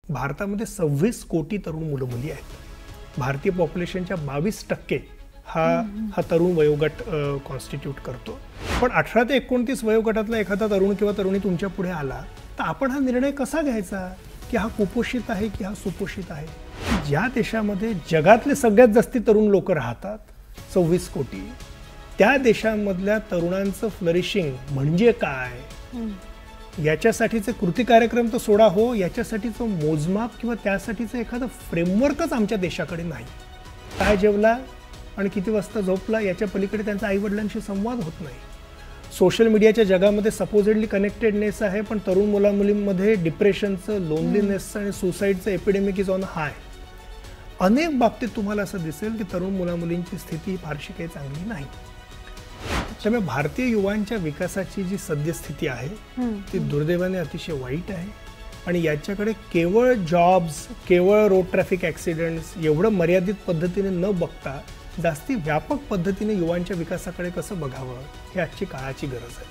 भारतामध्ये 26 कोटी तरुण मुलं मुली आहेत. भारतीय पॉप्युलेशनच्या 22% हा तरुण वयोगट कॉन्स्टिट्यूट करतो. पण 18 ते 29 वयोगटातला एखादा तरुण किंवा तरुणी तुमच्या पुढे आला तर आपण हा निर्णय कसा घ्यायचा की हा कुपोषित आहे की हा सुपोषित आहे. ज्या देशामध्ये जगातले सगळ्यात जास्त तरुण लोक राहतात 26 कोटी, त्या देशांमधल्या तरुणांचं फ्लरिशिंग म्हणजे काय याच्यासाठीचे कृती कार्यक्रम तर सोडा हो, याच्यासाठीचं मोजमाप किंवा त्यासाठीचं एखादं फ्रेमवर्कच आमच्या देशाकडे नाही. काय जेवला आणि किती वाजता झोपला याच्या पलीकडे त्यांचा आईवडिलांशी संवाद होत नाही. सोशल मीडियाच्या जगामध्ये सपोजेडली कनेक्टेडनेस आहे, पण तरुण मुलामुलींमध्ये डिप्रेशनचं, लोनलीनेसचं आणि सुसाईडचं एपिडेमिक इज ऑन हाय. अनेक बाबतीत तुम्हाला असं दिसेल की तरुण मुलामुलींची स्थिती फारशी काही चांगली नाही. त्यामुळे भारतीय युवांच्या विकासाची जी सद्यस्थिती आहे ती दुर्दैवाने अतिशय वाईट आहे. आणि याच्याकडे केवळ जॉब्स, केवळ रोड ट्रॅफिक ॲक्सिडेंट्स एवढं मर्यादित पद्धतीने न बघता जास्ती व्यापक पद्धतीने युवांच्या विकासाकडे कसं बघावं ही आजची काळाची गरज आहे.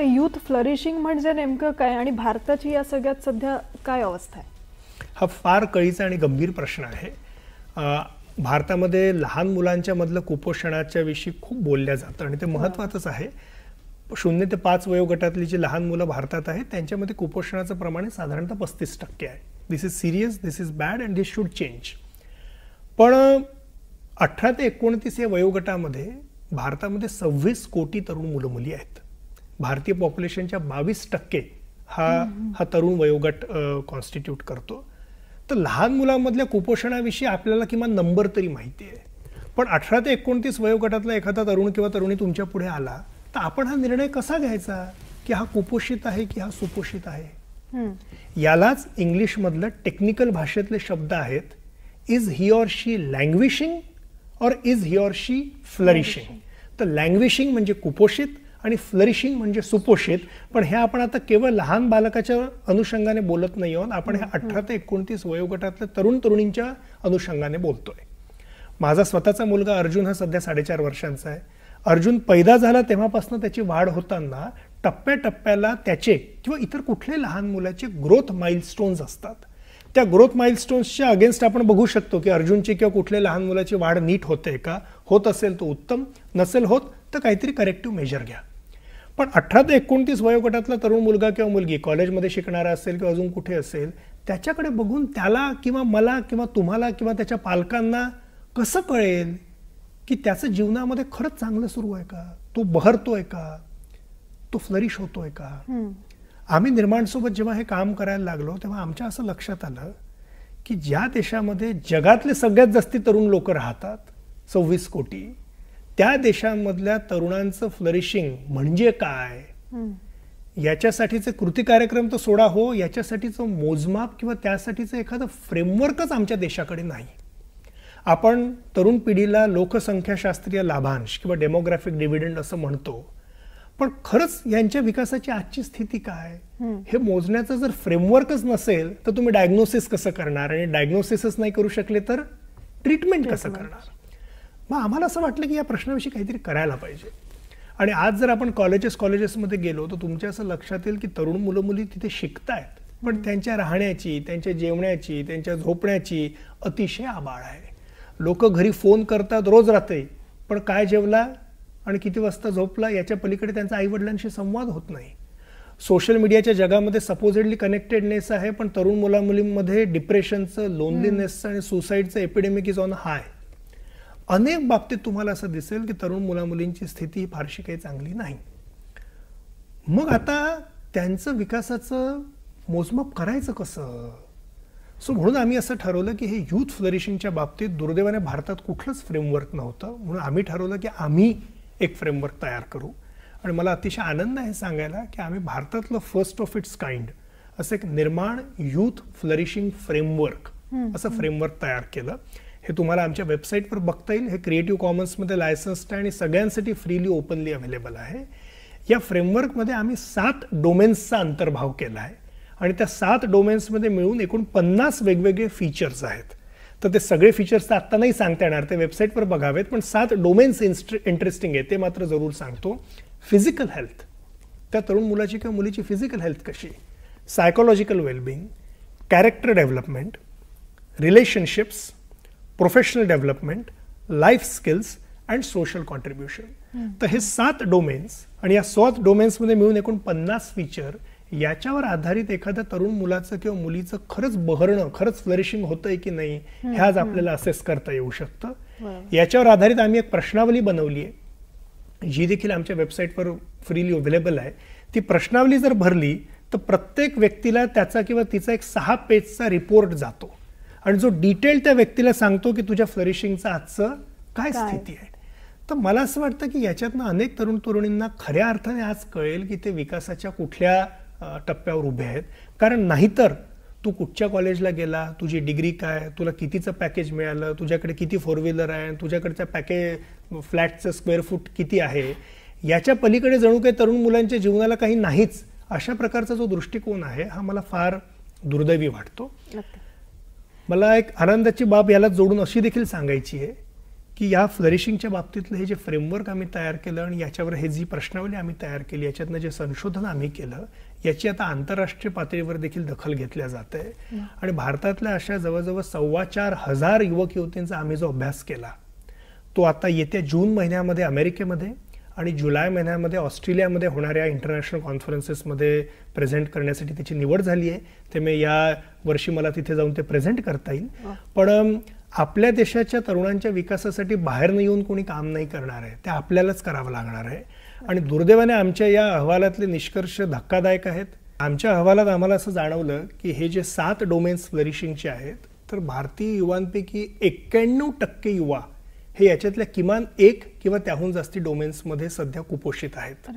युथ फ्लरिशिंग म्हणजे नेमकं काय आणि भारताची या सगळ्यात सध्या काय अवस्था आहे? हा फार कळीचा आणि गंभीर प्रश्न आहे. भारतामध्ये लहान मुलांच्या मधलं कुपोषणाच्या विषयी खूप बोलल्या जातं आणि ते महत्त्वाचंच आहे. 0 ते 5 वयोगटातली जी लहान मुलं भारतात आहेत त्यांच्यामध्ये कुपोषणाचं प्रमाण साधारणतः 35% आहे. This is serious, this is bad and this should change. पण 18 ते 29 या वयोगटामध्ये भारतामध्ये 26 कोटी तरुण मुलं मुली आहेत. भारतीय पॉप्युलेशनच्या 22% हा तरुण वयोगट कॉन्स्टिट्यूट करतो. तर लहान मुलांमधल्या कुपोषणाविषयी आपल्याला किमान नंबर तरी माहिती आहे. पण 18 ते 29 वयोगटातला एखादा तरुण किंवा तरुणी तुमच्या पुढे आला तर आपण हा निर्णय कसा घ्यायचा की हा कुपोषित आहे की हा सुपोषित आहे. यालाच इंग्लिशमधलं टेक्निकल भाषेतले शब्द आहेत, इज ही ऑर शी लँग्विशिंग और is he or she flourishing. तर लँग्विशिंग म्हणजे कुपोषित आणि फ्लरिशिंग म्हणजे सुपोषित. पण हे आपण आता केवळ लहान बालकाच्या अनुषंगाने बोलत नाही आहोत, आपण हे 18 ते 29 वयोगटातल्या तरुण तरुणींच्या अनुषंगाने बोलतोय. माझा स्वतःचा मुलगा अर्जुन हा सध्या 4.5 वर्षांचा आहे. अर्जुन पैदा झाला तेव्हापासून त्याची वाढ होताना टप्प्याटप्प्याला त्याचे किंवा इतर कुठल्याही लहान मुलाचे ग्रोथ माइलस्टोन्स असतात. त्या ग्रोथ माइलस्टोन्सच्या अगेन्स्ट आपण बघू शकतो की अर्जुनची किंवा कुठल्याही लहान मुलाची वाढ नीट होते का, होत असेल तर उत्तम, नसेल होत तर काहीतरी करेक्टिव्ह मेजर घ्या. पण 18 ते 29 वयोगटातला तरुण मुलगा किंवा मुलगी कॉलेजमध्ये शिकणारा असेल किंवा अजून कुठे असेल, त्याच्याकडे बघून त्याला किंवा मला किंवा तुम्हाला किंवा त्याच्या पालकांना कसं कळेल की त्याचं जीवनामध्ये खरंच चांगलं सुरू आहे का, तो बहरतोय का, तो फ्लरिश होतोय का. आम्ही निर्माणसोबत जेव्हा हे काम करायला लागलो तेव्हा आमच्या असं लक्षात आलं की ज्या देशामध्ये जगातले सगळ्यात जास्त तरुण लोक राहतात 26 कोटी, त्या देशांमधल्या तरुणांचं फ्लरिशिंग म्हणजे काय याच्यासाठीचे कृती कार्यक्रम तर सोडा हो, याच्यासाठीचं मोजमाप किंवा त्यासाठीचं एखादं फ्रेमवर्कच आमच्या देशाकडे नाही. आपण तरुण पिढीला लोकसंख्याशास्त्रीय लाभांश किंवा डेमोग्राफिक डिव्हिडंड असं म्हणतो, पण खरंच यांच्या विकासाची आजची स्थिती काय हे मोजण्याचं जर फ्रेमवर्कच नसेल तर तुम्ही डायग्नोसिस कसं करणार, आणि डायग्नोसिसच नाही करू शकले तर ट्रीटमेंट कसं करणार. मग आम्हाला असं वाटलं की या प्रश्नाविषयी काहीतरी करायला पाहिजे. आणि आज जर आपण कॉलेजेसमध्ये गेलो तर तुमच्या असं लक्षात येईल की तरुण मुलं मुली तिथे शिकतायत, पण त्यांच्या राहण्याची, त्यांच्या जेवण्याची, त्यांच्या झोपण्याची अतिशय आबाळ आहे. लोक घरी फोन करतात रोज रात्री, पण काय जेवला आणि किती वाजता झोपला याच्या पलीकडे त्यांचा आईवडिलांशी संवाद होत नाही. सोशल मीडियाच्या जगामध्ये सपोजेडली कनेक्टेडनेस आहे, पण तरुण मुलामुलींमध्ये डिप्रेशनचं, लोनलीनेसचं आणि सुसाईडचं एपिडेमिक इज ऑन हाय. अनेक बाबतीत तुम्हाला असं दिसेल की तरुण मुलामुलींची स्थिती फारशी काही चांगली नाही. मग आता त्यांचं विकासाचं मोजमाप करायचं कसं. म्हणून आम्ही असं ठरवलं की हे युथ फ्लरिशिंगच्या बाबतीत दुर्दैवाने भारतात कुठलंच फ्रेमवर्क नव्हतं, म्हणून आम्ही ठरवलं की आम्ही एक फ्रेमवर्क तयार करू. आणि मला अतिशय आनंद आहे सांगायला की आम्ही भारतातलं फर्स्ट ऑफ इट्स काइंड असं एक निर्माण युथ फ्लरिशिंग फ्रेमवर्क असं फ्रेमवर्क तयार केलं. हे तुम्हाला आमच्या वेबसाईटवर बघता येईल. हे क्रिएटिव्ह कॉमन्समध्ये लायसन्स्ड आहे आणि सगळ्यांसाठी फ्रीली ओपनली अवेलेबल आहे. या फ्रेमवर्कमध्ये आम्ही 7 डोमेन्सचा अंतर्भाव केला आहे आणि त्या 7 डोमेन्समध्ये मिळून एकूण 50 वेगवेगळे फीचर्स आहेत. तर ते सगळे फीचर्स तर आत्ता नाही सांगता येणार, ते वेबसाईटवर बघावेत, पण 7 डोमेन्स इंटरेस्टिंग आहे ते मात्र जरूर सांगतो. फिजिकल हेल्थ, त्या तरुण मुलाची किंवा मुलीची फिजिकल हेल्थ कशी, psychological wellbeing, character development, relationships, professional development, life skills and social contribution. तर हे 7 डोमेन्स आणि या 7 डोमेन्समध्ये मिळून एकूण 50 फीचर, याच्यावर आधारित एखाद्या तरुण मुलाचं किंवा मुलीचं खरंच बहरणं, खरंच फ्लरिशिंग होतंय की नाही हे आज आपल्याला असेस करता येऊ शकतं. याच्यावर आधारित आम्ही एक प्रश्नावली बनवली आहे, जी देखील आमच्या वेबसाईटवर फ्रीली अवेलेबल आहे. ती प्रश्नावली जर भरली तर प्रत्येक व्यक्तीला त्याचा किंवा तिचा एक 6 पेजचा रिपोर्ट जातो आणि जो डिटेल त्या व्यक्तीला सांगतो की तुझ्या फ्लरिशिंगचं आजचं काय स्थिती आहे. तर मला असं वाटतं की याच्यातनं अनेक तरुण तरुणींना खऱ्या अर्थाने आज कळेल की ते विकासाच्या कुठल्या टप्प्यावर उभे आहेत. कारण नाहीतर तू कुठच्या कॉलेजला गेला, तुझी डिग्री काय, तुला कितीचं पॅकेज मिळालं, तुझ्याकडे किती 4 व्हीलर आहे, तुझ्याकडच्या फ्लॅटचं स्क्वेअर फूट किती आहे, याच्या पलीकडे जणू काही तरुण मुलांच्या जीवनाला काही नाहीच, अशा प्रकारचा जो दृष्टिकोन आहे हा मला फार दुर्दैवी वाटतो. मला एक आनंदाची बाब याला जोडून अशी देखील सांगायची आहे की या फ्लरिशिंगच्या बाबतीतलं हे जे फ्रेमवर्क आम्ही तयार केलं आणि याच्यावर हे जी प्रश्नावली आम्ही तयार केली, याच्यातनं जे संशोधन आम्ही केलं, याची आता आंतरराष्ट्रीय पातळीवर देखील दखल घेतल्या जाते. आणि भारतातल्या अशा जवळजवळ 4,500 युवक युवतींचा आम्ही जो अभ्यास केला, तो आता येत्या जून महिन्यामध्ये अमेरिकेमध्ये आणि जुलै महिन्यामध्ये ऑस्ट्रेलियामध्ये होणाऱ्या इंटरनॅशनल कॉन्फरन्सेसमध्ये प्रेझेंट करण्यासाठी त्याची निवड झाली आहे. त्यामुळे या वर्षी मला तिथे जाऊन ते प्रेझेंट करता येईल. पण आपल्या देशाच्या तरुणांच्या विकासासाठी बाहेर येऊन कोणी काम नाही करणार आहे, ते आपल्यालाच करावं लागणार आहे. आणि दुर्दैवाने आमच्या या अहवालातले निष्कर्ष धक्कादायक आहेत. आमच्या अहवालात आम्हाला असं जाणवलं की हे जे 7 डोमेन्स फ्लरिशिंगचे आहेत, तर भारतीय युवांपैकी 91% युवा हे याच्यातल्या किमान 1 किंवा त्याहून जास्ती डोमेन्समध्ये सध्या कुपोषित आहेत.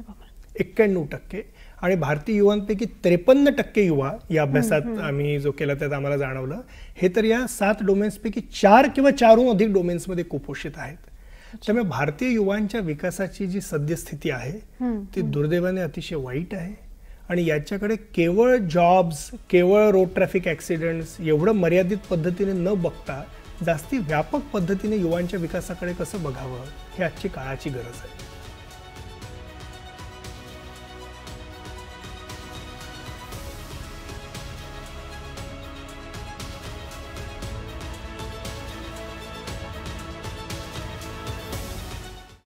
91%. आणि भारतीय युवांपैकी 53% युवा या अभ्यासात आम्ही जो केला त्यात आम्हाला जाणवलं, हे तर या 7 डोमेन्सपैकी 4 किंवा 4हून अधिक डोमेन्समध्ये कुपोषित आहेत. त्यामुळे भारतीय युवांच्या विकासाची जी सद्यस्थिती आहे ती दुर्दैवाने अतिशय वाईट आहे. आणि याच्याकडे केवळ जॉब्स, केवळ रोड ट्रॅफिक ॲक्सिडेंट्स एवढं मर्यादित पद्धतीने न बघता जास्ती व्यापक पद्धतीने युवांच्या विकासाकडे कसं बघावं, हे आजची काळाची गरज आहे.